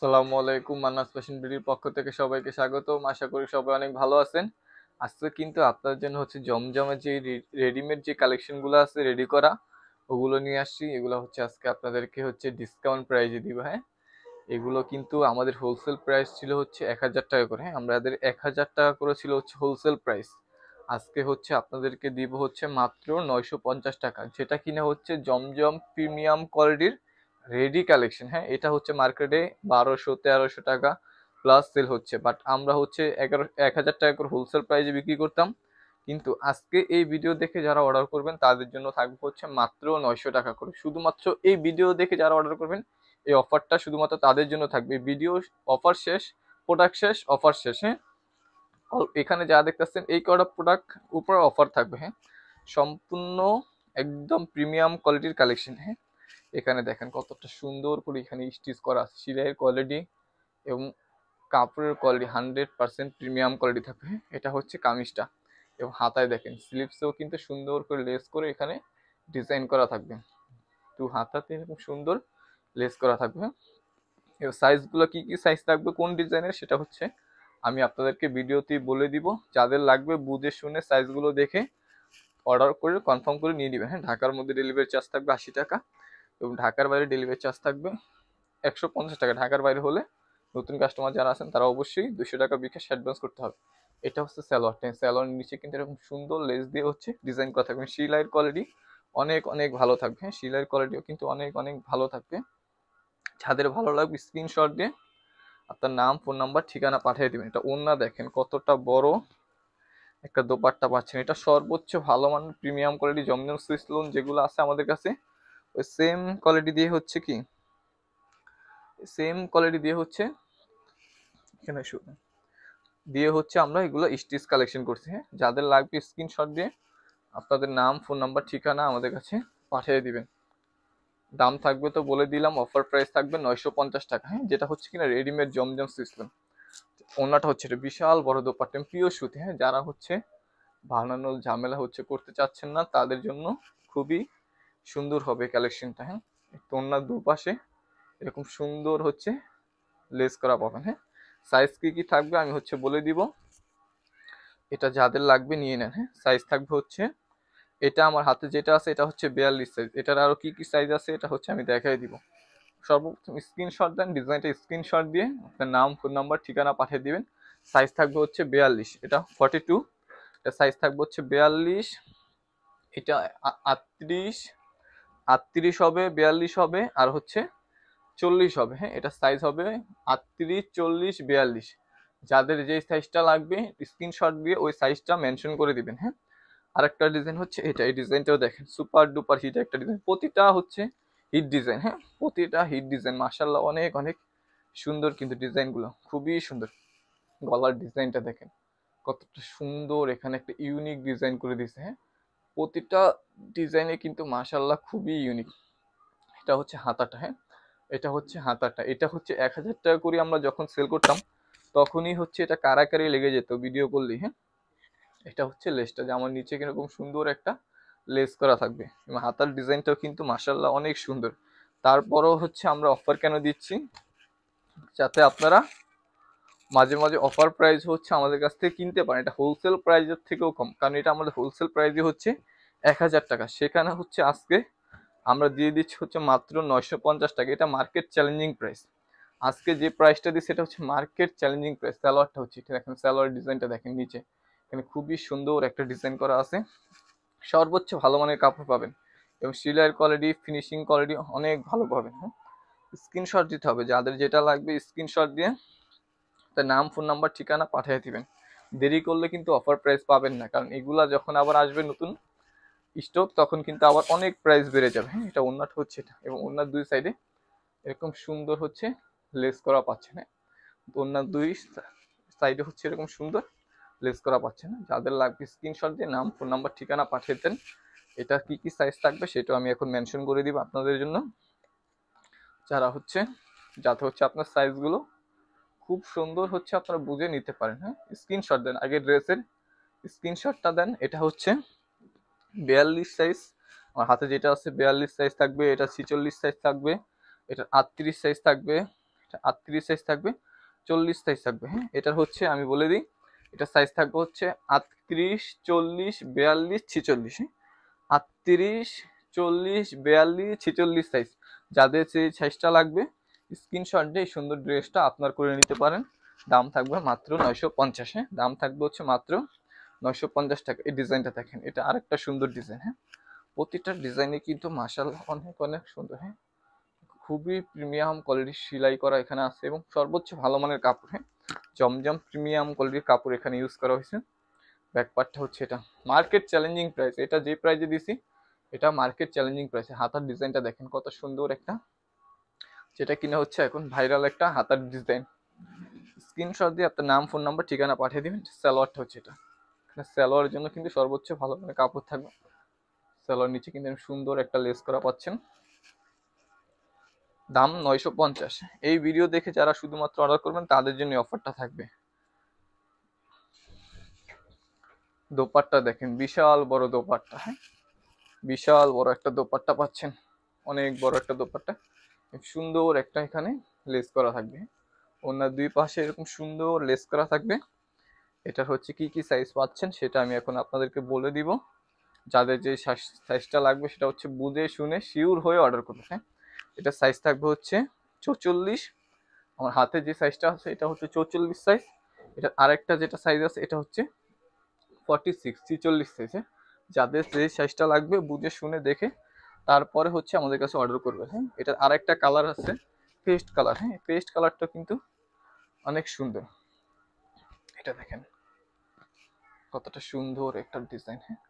আসসালামু আলাইকুম। মান্নাস ফ্যাশন বিডির পক্ষ থেকে সবাইকে স্বাগতম। আশা করি সবাই অনেক ভালো আছেন। আজকে কিন্তু আপনার জন্য হচ্ছে জমজমের যে রেডিমেড যে কালেকশনগুলো আছে রেডি করা, ওগুলো নিয়ে আসছি। এগুলো হচ্ছে আজকে আপনাদেরকে হচ্ছে ডিসকাউন্ট প্রাইজে দিব। হ্যাঁ, এগুলো কিন্তু আমাদের হোলসেল প্রাইস ছিল হচ্ছে 1000 টাকা করে। হ্যাঁ, আমাদের 1000 টাকা করে ছিল হচ্ছে হোলসেল প্রাইস। আজকে হচ্ছে আপনাদেরকে দিব হচ্ছে মাত্র 950 টাকা, যেটা কিনা হচ্ছে জমজম প্রিমিয়াম কোয়ালিটির রেডি কালেকশন। হ্যাঁ, এটা হচ্ছে মার্কেটে 1200-1300 টাকা প্লাস সেল হচ্ছে, বাট আমরা হচ্ছে 1000 টাকা করে হোলসেল প্রাইসে বিক্রি করতাম। কিন্তু আজকে এই ভিডিও দেখে যারা অর্ডার করবেন তাদের জন্য থাকবে হচ্ছে মাত্র 900 টাকা করে। শুধুমাত্র এই ভিডিও দেখে যারা অর্ডার করবেন, এই অফারটা শুধুমাত্র তাদের জন্য থাকবে। ভিডিও অফার শেষ, প্রোডাক্ট শেষ, অফার শেষ। হ্যাঁ, এখানে যা দেখতেছেন এই কটা প্রোডাক্ট উপরে অফার থাকবে। হ্যাঁ, সম্পূর্ণ একদম প্রিমিয়াম কোয়ালিটির কালেকশন। হ্যাঁ, এখানে দেখেন কতটা সুন্দর করে এখানে স্টিচ করা আছে। সেলাইয়ের কোয়ালিটি এবং কাপড়ের কোয়ালিটি 100% প্রিমিয়াম কোয়ালিটি থাকবে। হ্যাঁ, এটা হচ্ছে কামিজটা। এবং হাতায় দেখেন স্লিভসেও কিন্তু সুন্দর করে লেস করে এখানে ডিজাইন করা থাকবে। তো হাতাতে এরকম সুন্দর লেস করা থাকবে। এবার সাইজগুলো কি কি সাইজ থাকবে, কোন ডিজাইনের, সেটা হচ্ছে আমি আপনাদেরকে ভিডিওতেই বলে দিব। যাদের লাগবে বুঝে শুনে সাইজগুলো দেখে অর্ডার করে কনফার্ম করে নিয়ে নেবেন। হ্যাঁ, ঢাকার মধ্যে ডেলিভারি চার্জ থাকবে 80 টাকা এবং ঢাকার বাইরে ডেলিভারি চার্জ থাকবে 150 টাকা। ঢাকার বাইরে হলে নতুন কাস্টমার যারা আছেন তারা অবশ্যই 200 টাকা বিকাশ অ্যাডভান্স করতে হবে। এটা হচ্ছে স্যালোয়ারটা। স্যালোয়ারের নিচে কিন্তু এরকম সুন্দর লেস দিয়ে হচ্ছে ডিজাইন করা থাকবে। সেলাইয়ের কোয়ালিটি অনেক অনেক ভালো থাকবে। হ্যাঁ, সেলাইয়ের কোয়ালিটিও কিন্তু অনেক অনেক ভালো থাকবে। যাদের ভালো লাগবে স্ক্রিনশট দিয়ে আপনার নাম, ফোন নাম্বার, ঠিকানা পাঠিয়ে দিবেন। এটা ওন্না দেখেন কতটা বড় একটা দোপাট্টা পাচ্ছেন। এটা সর্বোচ্চ ভালো মানের প্রিমিয়াম কোয়ালিটি জমজম সুইস লোন যেগুলো আছে আমাদের কাছে, ওই সেম কোয়ালিটি দিয়ে হচ্ছে কি, সেম কোয়ালিটি দিয়ে হচ্ছে এখানে দিয়ে হচ্ছে আমরা এগুলো স্টিচ কালেকশন করছি। হ্যাঁ, যাদের লাগবে স্ক্রিনশট দিয়ে আপনাদের নাম, ফোন নাম্বার, ঠিকানা আমাদের কাছে পাঠিয়ে দিবেন। দাম থাকবে তো বলে দিলাম, অফার প্রাইস থাকবে 950 টাকা। হ্যাঁ, যেটা হচ্ছে কিনা রেডিমেড জমজম সিস্টেম। ওনাটা হচ্ছে এটা বিশাল বড় দোপাট্টা পিওর সুতি। হ্যাঁ, যারা হচ্ছে বানানোর ঝামেলা হচ্ছে করতে চাচ্ছেন না তাদের জন্য খুবই সুন্দর হবে কালেকশনটা। হ্যাঁ, ওনার দুপাশে এরকম সুন্দর হচ্ছে লেস করা পাবেন। হ্যাঁ, সাইজ কি কি থাকবে আমি হচ্ছে বলে দিব, এটা যাদের লাগবে নিয়ে নেন। হ্যাঁ, সাইজ থাকবে হচ্ছে এটা আমার হাতে যেটা আছে এটা হচ্ছে 42 সাইজ। এটার আরো কি কি সাইজ আছে এটা হচ্ছে আমি দেখাই দিব। সর্বপ্রথম স্ক্রিনশট দেন, ডিজাইনটা স্ক্রিনশট দিয়ে আপনার নাম, ফোন নাম্বার, ঠিকানা পাঠিয়ে দিবেন। সাইজ থাকবে হচ্ছে 42, এটা 42। এটা সাইজ থাকবে হচ্ছে 42, এটা 38, 38 হবে, 42 হবে আর হচ্ছে 40 হবে। হ্যাঁ, এটা সাইজ হবে 38, 40, 42। যাদের যে সাইজটা লাগবে স্ক্রিনশট দিয়ে ওই সাইজটা মেনশন করে দিবেন। হ্যাঁ, আরেকটা ডিজাইন হচ্ছে এটা, এই ডিজাইনটাও দেখেন সুপার ডুপার হিট একটা ডিজাইন। প্রতিটা হচ্ছে হিট ডিজাইন। হ্যাঁ, প্রতিটা হিট ডিজাইন মাশাআল্লাহ অনেক অনেক সুন্দর, কিন্তু ডিজাইনগুলো খুবই সুন্দর। গলার ডিজাইনটা দেখেন কতটা সুন্দর, এখানে একটা ইউনিক ডিজাইন করে দিয়েছে। হ্যাঁ, প্রতিটা ডিজাইনে কিন্তু মাশাআল্লাহ খুবই ইউনিক। এটা হচ্ছে হাতাটা। হ্যাঁ, এটা হচ্ছে হাতাটা। এটা হচ্ছে 1000 টাকা করে আমরা যখন সেল করতাম তখনই হচ্ছে এটা কারাকারি লেগে যেত ভিডিও করলেই। হ্যাঁ, এটা হচ্ছে লেসটা, যে আমার নিচে কিরকম সুন্দর একটা লেস করা থাকবে এবং হাতার ডিজাইনটাও কিন্তু মাশাআল্লাহ অনেক সুন্দর। তারপরও হচ্ছে আমরা অফার কেন দিচ্ছি, যাতে আপনারা মাঝে মাঝে অফার প্রাইস হচ্ছে আমাদের কাছ থেকে কিনতে পারেন। এটা হোলসেল প্রাইসের থেকেও কম, কারণ এটা আমাদের হোলসেল প্রাইসই হচ্ছে 1000 টাকা। সেখানে হচ্ছে আজকে আমরা দিয়ে দিচ্ছি হচ্ছে মাত্র 950 টাকা। এটা মার্কেট চ্যালেঞ্জিং প্রাইস। আজকে যে প্রাইসটা দিই সেটা হচ্ছে মার্কেট চ্যালেঞ্জিং প্রাইস। স্যালোয়ারটা হচ্ছে এটা দেখেন, স্যালোয়ার ডিজাইনটা দেখেন নিচে এখানে খুবই সুন্দর একটা ডিজাইন করা আছে। সর্বোচ্চ ভালো মানের কাপড় পাবেন এবং সেলাইয়ের কোয়ালিটি, ফিনিশিং কোয়ালিটি অনেক ভালো পাবেন। হ্যাঁ, স্ক্রিনশট দিতে হবে, যাদের যেটা লাগবে স্ক্রিনশট দিয়ে তার নাম, ফোন নাম্বার, ঠিকানা পাঠিয়ে দিবেন। দেরি করলে কিন্তু অফার প্রাইস পাবেন না, কারণ এগুলা যখন আবার আসবে নতুন স্টক তখন কিন্তু আবার অনেক প্রাইস বেড়ে যাবে। হ্যাঁ, এটা ওন্নাটা হচ্ছে এটা, এবং ওন্নার দুই সাইডে এরকম সুন্দর হচ্ছে লেস করা পাচ্ছেন। হ্যাঁ, ওন্নার দুই সাইডে হচ্ছে এরকম সুন্দর লেস করা পাচ্ছেন। যাদের লাগবে স্ক্রিনশট দিয়ে নাম, ফোন নাম্বার, ঠিকানা পাঠিয়ে দেন। এটা কি কি সাইজ থাকবে সেটাও আমি এখন মেনশন করে দিব আপনাদের জন্য, যারা হচ্ছে যাতে হচ্ছে আপনার সাইজগুলো খুব সুন্দর হচ্ছে আপনারা বুঝে নিতে পারেন। হ্যাঁ, স্ক্রিনশট দেন, আগে ড্রেসের স্ক্রিনশটটা দেন। এটা হচ্ছে 42 সাইজ, আমার হাতে যেটা আছে 42 সাইজ থাকবে, এটা 46 সাইজ থাকবে, এটা 38 সাইজ থাকবে, 38 সাইজ থাকবে, 40 সাইজ থাকবে। হ্যাঁ, এটার হচ্ছে আমি বলে দিই, এটার সাইজ থাকবে হচ্ছে 38, 40, 42, 46। হ্যাঁ, 38, 40, 42, 46 সাইজ। যাদের সেই সাইজটা লাগবে স্ক্রিনশট দিয়ে এই সুন্দর ড্রেসটা আপনার করে নিতে পারেন। দাম থাকবে মাত্র 950। হ্যাঁ, দাম থাকবে হচ্ছে মাত্র 950 টাকা। এই ডিজাইনটা দেখেন, এটা আরেকটা সুন্দর ডিজাইন। হ্যাঁ, প্রতিটা ডিজাইনে কিন্তু মাশাআল্লাহ অনেক অনেক সুন্দর। হ্যাঁ, খুবই প্রিমিয়াম কোয়ালিটির সেলাই করা এখানে আছে এবং সর্বোচ্চ ভালো মানের কাপড়। হ্যাঁ, জমজম প্রিমিয়াম কোয়ালিটির কাপড় এখানে ইউজ করা হয়েছে। ব্যাকপার্টটা হচ্ছে এটা মার্কেট চ্যালেঞ্জিং প্রাইস, এটা যে প্রাইজে দিছি এটা মার্কেট চ্যালেঞ্জিং প্রাইসে। হাতার ডিজাইনটা দেখেন কত সুন্দর একটা, যেটা কিনা হচ্ছে এখন ভাইরাল একটা হাতার ডিজাইন। স্ক্রিনশট দিয়ে আপনার নাম, ফোন নাম্বার, ঠিকানা পাঠিয়ে দিবেন। সালোয়ারটা হচ্ছে এটা, এখানে সালোয়ারের জন্য কিন্তু সর্বোচ্চ ভালো মানের কাপড় থাকবে। সালোয়ার নিচে কিন্তু সুন্দর একটা লেস করা পাচ্ছেন। দাম 950। এই ভিডিও দেখে যারা শুধুমাত্র অর্ডার করবেন তাদের জন্য অফারটা থাকবে। দোপাট্টা দেখেন, বিশাল বড় দোপাট্টা। হ্যাঁ, বিশাল বড় একটা দোপাট্টা পাচ্ছেন, অনেক বড় একটা দোপাট্টা। সুন্দর একটা এখানে লেস করা থাকবে, ওনার দুই পাশে এরকম সুন্দর লেস করা থাকবে। এটার হচ্ছে কি কি সাইজ পাচ্ছেন সেটা আমি এখন আপনাদেরকে বলে দিব। যাদের যে সাইজটা লাগবে সেটা হচ্ছে বুঝে শুনে শিওর হয়ে অর্ডার করবে। হ্যাঁ, এটা সাইজ থাকবে হচ্ছে 44। আমার হাতে যে সাইজটা আছে এটা হচ্ছে 44 সাইজ। এটা আরেকটা যেটা সাইজ আছে এটা হচ্ছে 46, 46 সাইজে। যাদের যে সাইজটা লাগবে বুঝে শুনে দেখে তারপরে হচ্ছে আমাদের কাছে অর্ডার করবে। হ্যাঁ, এটার আরেকটা কালার আছে পেস্ট কালার। হ্যাঁ, পেস্ট কালারটা কিন্তু অনেক সুন্দর। এটা দেখেন কতটা সুন্দর একটা ডিজাইন। হ্যাঁ,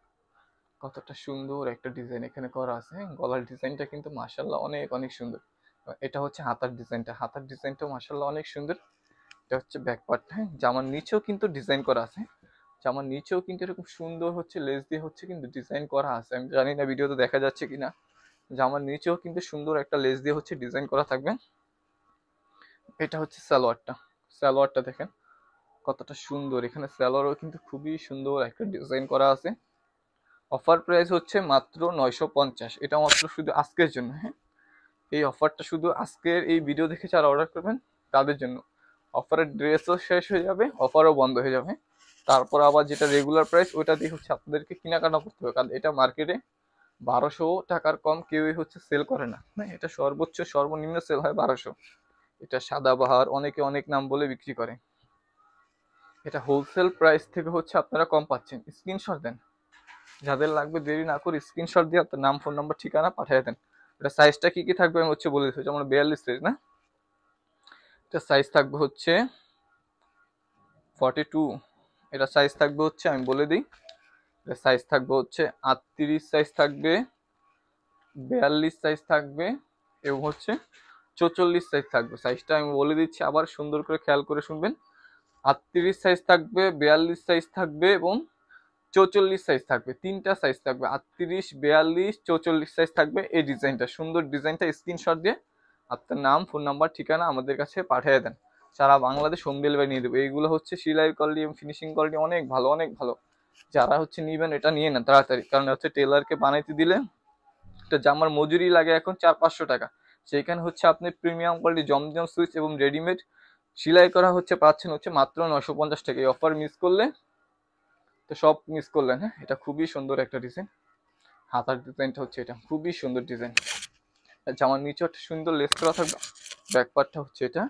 কতটা সুন্দর একটা ডিজাইন এখানে করা আছে। গলার ডিজাইনটা কিন্তু মাশাআল্লাহ অনেক অনেক সুন্দর। এটা হচ্ছে হাতার ডিজাইনটা, হাতার ডিজাইনটাও মাশাআল্লাহ অনেক সুন্দর। এটা হচ্ছে ব্যাক পার্ট। হ্যাঁ, জামার নিচেও কিন্তু ডিজাইন করা আছে, জামার নিচেও কিন্তু এরকম সুন্দর হচ্ছে লেস দিয়ে হচ্ছে কিন্তু ডিজাইন করা আছে। আমি জানি না ভিডিওতে দেখা যাচ্ছে কিনা, জামার নিচেও কিন্তু সুন্দর একটা লেস দিয়ে হচ্ছে ডিজাইন করা থাকবে। এটা হচ্ছে সালোয়ারটা, সালোয়ারটা দেখেন কতটা সুন্দর। এখানে সালোয়ারও কিন্তু খুবই সুন্দর একটা ডিজাইন করা আছে। অফার প্রাইস হচ্ছে মাত্র 950। এটা মাত্র শুধু আজকের জন্য। হ্যাঁ, এই অফারটা শুধু আজকের এই ভিডিও দেখে যারা অর্ডার করবেন তাদের জন্য। অফারের ড্রেসও শেষ হয়ে যাবে, অফারও বন্ধ হয়ে যাবে। তারপর আবার যেটা রেগুলার প্রাইস ওটা দিয়ে হচ্ছে আপনাদেরকে কেনাকাটা করতে হবে, কারণ এটা মার্কেটে 1200 টাকার কম কেউই হচ্ছে সেল করে না। হ্যাঁ, এটা সর্বোচ্চ সর্বনিম্ন সেল হয় 1200। এটা সাদাবাহার অনেকে অনেক নাম বলে বিক্রি করে। এটা হোলসেল প্রাইস থেকে হচ্ছে আপনারা কম পাচ্ছেন। স্ক্রিনশট দেন, যাদের লাগবে দেরি না করে স্ক্রিনশট দিয়ে আপনার নাম, ফোন নাম্বার, ঠিকানা পাঠিয়ে দেন। এটা সাইজটা কি কি থাকবে আমি হচ্ছে বলে দিচ্ছি। যেমন 42 সাইজ না, এটা সাইজ থাকবে হচ্ছে 42। এটা সাইজ থাকবে হচ্ছে আমি বলে দিই, এটা সাইজ থাকবে হচ্ছে 38 সাইজ থাকবে, 42 সাইজ থাকবে এবং হচ্ছে 44 সাইজ থাকবে। সাইজটা আমি বলে দিচ্ছি আবার সুন্দর করে খেয়াল করে শুনবেন। 38 সাইজ থাকবে, 42 সাইজ থাকবে এবং 44 সাইজ থাকবে। তিনটা সাইজ থাকবে, 38, 42, 44 সাইজ থাকবে। এই ডিজাইনটা সুন্দর ডিজাইনটা স্ক্রিনশট দিয়ে আপনার নাম, ফোন নাম্বার, ঠিকানা আমাদের কাছে পাঠিয়ে দেন। সারা বাংলাদেশ হোম ডেলিভারি নিয়ে দেবো। এইগুলো হচ্ছে সেলাই কোয়ালিটি এবং ফিনিশিং কোয়ালিটি অনেক ভালো, অনেক ভালো। যারা হচ্ছে নিবেন এটা নিয়ে নেন তাড়াতাড়ি, কারণ হচ্ছে টেলারকে বানাইতে দিলে একটা জামার মজুরি লাগে এখন 400-500 টাকা। সেইখানে হচ্ছে আপনি প্রিমিয়াম কোয়ালিটি জমজম সুইচ এবং রেডিমেড সেলাই করা হচ্ছে পাচ্ছেন হচ্ছে মাত্র 950 টাকা। এই অফার মিস করলে তো সব মিস করলেন। হ্যাঁ, এটা খুবই সুন্দর একটা ডিজাইন। হাতার ডিজাইনটা হচ্ছে এটা খুবই সুন্দর ডিজাইন। জামার নিচে একটা সুন্দর লেস করা থাকবে। ব্যাক পার্টটা হচ্ছে এটা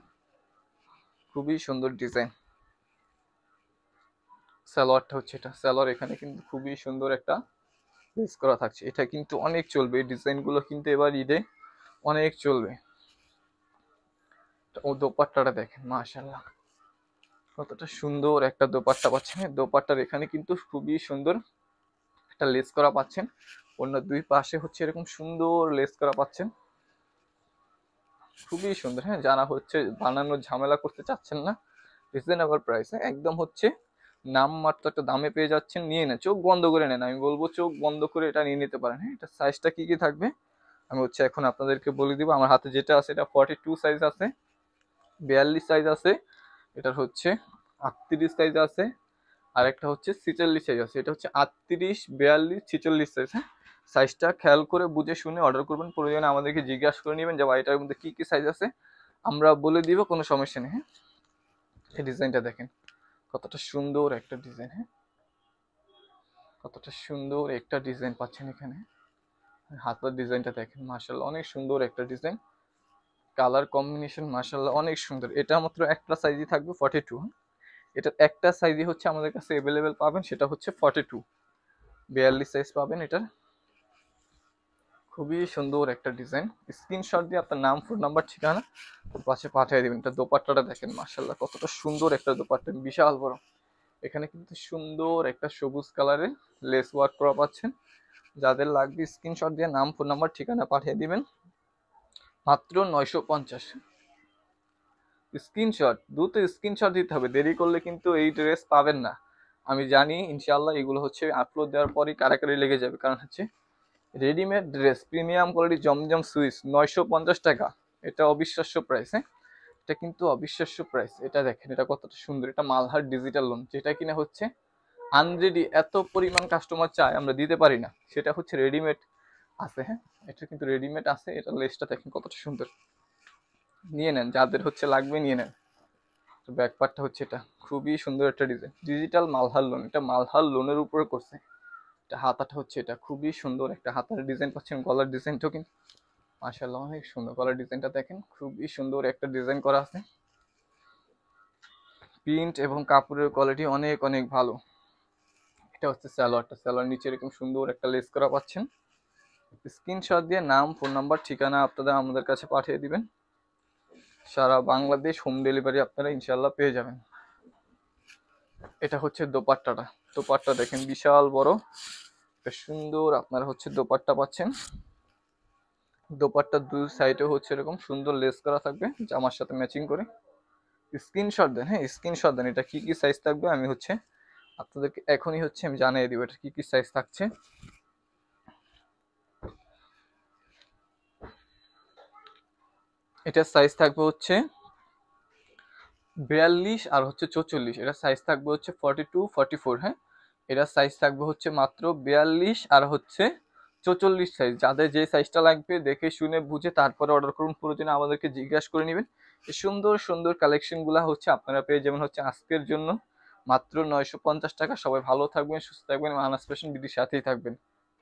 খুবই সুন্দর ডিজাইন। সালোয়ারটা হচ্ছে এটা, সালোয়ার এখানে কিন্তু খুবই সুন্দর একটা লেস করা থাকছে। এটা কিন্তু অনেক চলবে, এই ডিজাইনগুলো কিন্তু এবার ঈদে অনেক চলবে। ও দোপাট্টাটা দেখেন মাশাআল্লাহ কতটা সুন্দর একটা দোপাট্টা পাচ্ছেন। দোপাট্টার এখানে কিন্তু খুবই সুন্দর একটা লেস করা পাচ্ছেন। অন্য দুই পাশে হচ্ছে এরকম সুন্দর লেস করা পাচ্ছেন, খুবই সুন্দর। হ্যাঁ, যারা হচ্ছে বানানোর ঝামেলা করতে চাচ্ছেন না, রিজনেবল প্রাইসে একদম হচ্ছে নাম মাত্র একটা দামে পেয়ে যাচ্ছেন, নিয়ে নেন, চোখ বন্ধ করে নেন। আমি বলবো চোখ বন্ধ করে এটা নিয়ে নিতে পারেন। হ্যাঁ, এটা সাইজটা কি কি থাকবে আমি হচ্ছে এখন আপনাদেরকে বলে দিব। আমার হাতে যেটা আছে এটা 42 সাইজ আছে, 42 সাইজ আছে, এটার হচ্ছে 38 সাইজ আছে, আর একটা হচ্ছে 46 সাইজ আছে। এটা হচ্ছে 38, 42, 46 সাইজ। হ্যাঁ, সাইজটা খেয়াল করে বুঝে শুনে অর্ডার করবেন। প্রয়োজনে আমাদেরকে জিজ্ঞাসা করে নেবেন যে ভাই এটার মধ্যে কি কি সাইজ আছে, আমরা বলে দিব, কোনো সমস্যা নেই। হ্যাঁ, এই ডিজাইনটা দেখেন কতটা সুন্দর একটা ডিজাইন। হ্যাঁ, কতটা সুন্দর একটা ডিজাইন পাচ্ছেন এখানে। হাতার ডিজাইনটা দেখেন, মাশাআল্লাহ অনেক সুন্দর একটা ডিজাইন। কালার কম্বিনেশন মাশাআল্লাহ অনেক সুন্দর। এটা মাত্র একটা সাইজই থাকবে 42। এটার একটা সাইজই হচ্ছে আমাদের কাছে অ্যাভেলেবেল পাবেন, সেটা হচ্ছে 42, 42 সাইজ পাবেন এটার। খুবই সুন্দর একটা ডিজাইন। স্ক্রিনশট দিয়ে আপনার নাম, ফোন নাম্বার, ঠিকানা পাশে পাঠিয়ে দিবেন। এটা দোপাট্টাটা দেখেন মাশাআল্লাহ কতটা সুন্দর একটা দোপাট্টা, বিশাল বড়। এখানে কিন্তু সুন্দর একটা সবুজ কালারের লেস ওয়ার্ক করা পাচ্ছেন। যাদের লাগবে স্ক্রিনশট দিয়ে নাম, ফোন নাম্বার, ঠিকানা পাঠিয়ে দিবেন। মাত্র 950 স্ক্রিনশট, দ্রুত স্ক্রিনশট দিতে হবে, দেরি করলে কিন্তু এই ড্রেস পাবেন না। আমি জানি ইনশাআল্লাহ এগুলো হচ্ছে আপলোড দেওয়ার পরই কারাকারি লেগে যাবে, কারণ হচ্ছে রেডিমেড ড্রেস প্রিমিয়াম কোয়ালিটি জমজম সুইস 950 টাকা। এটা অবিশ্বাস্য প্রাইস। হ্যাঁ, এটা কিন্তু অবিশ্বাস্য প্রাইস। এটা দেখেন এটা কতটা সুন্দর। এটা মালহার ডিজিটাল লোন, যেটা কিনা হচ্ছে আনরেডি, এত পরিমাণ কাস্টমার চায় আমরা দিতে পারি না, সেটা হচ্ছে রেডিমেড আছে। হ্যাঁ, এটা কিন্তু রেডিমেড আছে। এটা লেসটা দেখেন কতটা সুন্দর। নিয়ে নেন, যাদের হচ্ছে লাগবে নিয়ে নেন। ব্যাক পার্টটা হচ্ছে এটা, খুবই সুন্দর একটা ডিজাইন। ডিজিটাল মালহার লোন, এটা মালহার লোনের উপরে করছে। এটা হাতাটা হচ্ছে এটা, খুবই সুন্দর একটা হাতার ডিজাইন পাচ্ছেন। গলার ডিজাইনটাও কিন্তু মাশাআল্লাহ অনেক সুন্দর। গলার ডিজাইনটা দেখেন, খুবই সুন্দর একটা ডিজাইন করা আছে। প্রিন্ট এবং কাপড়ের কোয়ালিটি অনেক অনেক ভালো। এটা হচ্ছে সালোয়ারটা, সালোয়ার নিচে এরকম সুন্দর একটা লেস করা পাচ্ছেন। স্ক্রিনশট দিয়ে নাম, ফোন নাম্বার, ঠিকানা আপনারা আমাদের কাছে পাঠিয়ে দিবেন। সারা বাংলাদেশ হোম ডেলিভারি আপনারা ইনশাল্লাহ পেয়ে যাবেন। এটা হচ্ছে দোপাট্টাটা, দোপাট্টা দেখেন বিশাল বড়, সুন্দর আপনারা হচ্ছে দোপাট্টা পাচ্ছেন। দোপাট্টার দুই সাইডে হচ্ছে এরকম সুন্দর লেস করা থাকবে জামার সাথে ম্যাচিং করে। স্ক্রিনশট দেন, হ্যাঁ স্ক্রিনশট দেন। এটা কি কি সাইজ থাকবে আমি হচ্ছে আপনাদেরকে এখনই হচ্ছে আমি জানিয়ে দিব এটা কি কি সাইজ থাকছে। এটার সাইজ থাকবে হচ্ছে 42 আর হচ্ছে 44। এটা সাইজ থাকবে হচ্ছে 42, 44। হ্যাঁ, এটার সাইজ থাকবে হচ্ছে মাত্র 42 আর হচ্ছে 44 সাইজ। যাদের যে সাইজটা লাগবে দেখে শুনে বুঝে তারপরে অর্ডার করুন, প্রয়োজনে আমাদেরকে জিজ্ঞাসা করে নেবেন। এই সুন্দর সুন্দর কালেকশনগুলো হচ্ছে আপনারা পেয়ে যাবেন হচ্ছে আজকের জন্য মাত্র 950 টাকা। সবাই ভালো থাকবেন, সুস্থ থাকবেন, মানাস ফ্যাশন বিডির সাথেই থাকবেন।